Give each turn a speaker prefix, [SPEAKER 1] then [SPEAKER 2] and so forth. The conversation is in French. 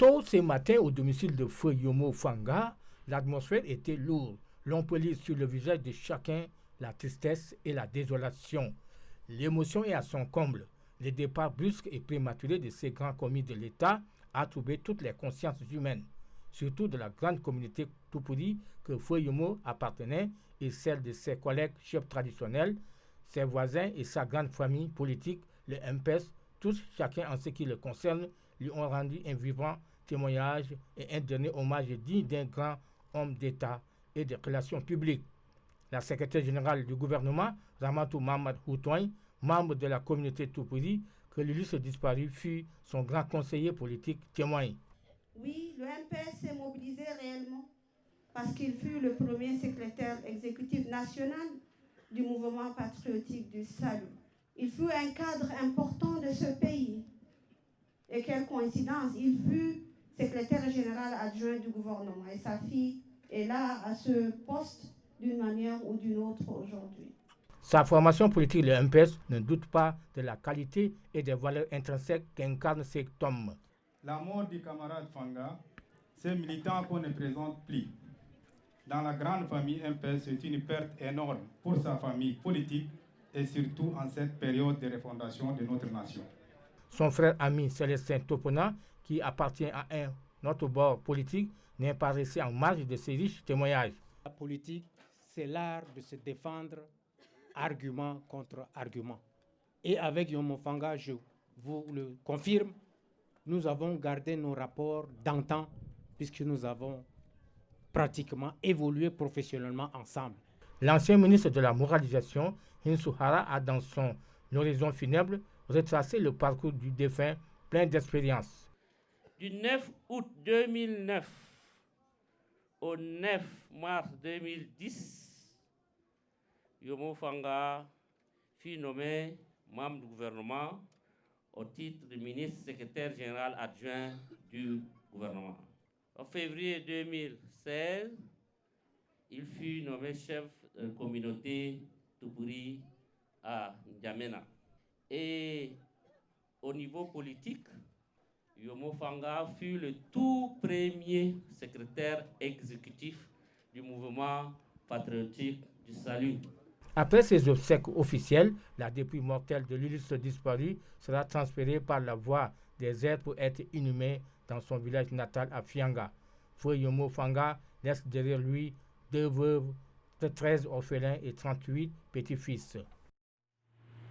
[SPEAKER 1] Tôt ce matin, au domicile de Feu Yomo Fanga, l'atmosphère était lourde. L'on peut lire sur le visage de chacun la tristesse et la désolation. L'émotion est à son comble. Le départ brusque et prématuré de ces grands commis de l'État a troublé toutes les consciences humaines, surtout de la grande communauté Tupuri que Feu Yomo appartenait et celle de ses collègues chefs traditionnels, ses voisins et sa grande famille politique, le MPS, tous, chacun en ce qui le concerne, lui ont rendu un vivant témoignage et un dernier hommage digne d'un grand homme d'État et des relations publiques. La secrétaire générale du gouvernement, Ramatou Mamad Houtoin, membre de la communauté Tupuri, que l'illustre disparu fut son grand conseiller politique, témoigne.
[SPEAKER 2] Oui, le MPS s'est mobilisé réellement parce qu'il fut le premier secrétaire exécutif national du mouvement patriotique du salut. Il fut un cadre important de ce pays. Et quelle coïncidence, il fut secrétaire général adjoint du gouvernement et sa fille est là à ce poste d'une manière ou d'une autre aujourd'hui.
[SPEAKER 1] Sa formation politique, le MPS, ne doute pas de la qualité et des valeurs intrinsèques qu'incarne cet homme.
[SPEAKER 3] La mort du camarade Fanga, ces militants qu'on ne présente plus. Dans la grande famille MPS, c'est une perte énorme pour sa famille politique et surtout en cette période de refondation de notre nation.
[SPEAKER 1] Son frère ami Célestin Topona, qui appartient à un autre bord politique, n'est pas resté en marge de ces riches témoignages.
[SPEAKER 4] La politique, c'est l'art de se défendre argument contre argument. Et avec Yomo Fanga, je vous le confirme, nous avons gardé nos rapports d'antan puisque nous avons pratiquement évolué professionnellement ensemble.
[SPEAKER 1] L'ancien ministre de la moralisation, Hinsuhara, a dans son horizon funèbre retracé le parcours du défunt plein d'expérience.
[SPEAKER 5] Du 9 août 2009 au 9 mars 2010, Yomo Fanga fut nommé membre du gouvernement au titre de ministre secrétaire général adjoint du gouvernement. En février 2016, il fut nommé chef de communauté Tupuri à N'Djamena. Et au niveau politique, Yomo Fanga fut le tout premier secrétaire exécutif du mouvement patriotique du salut.
[SPEAKER 1] Après ces obsèques officielles, la dépouille mortelle de l'illustre disparu sera transférée par la voie des airs pour être inhumée dans son village natal à Fianga. Feu Yomo Fanga laisse derrière lui 2 veuves, 13 orphelins et 38 petits-fils.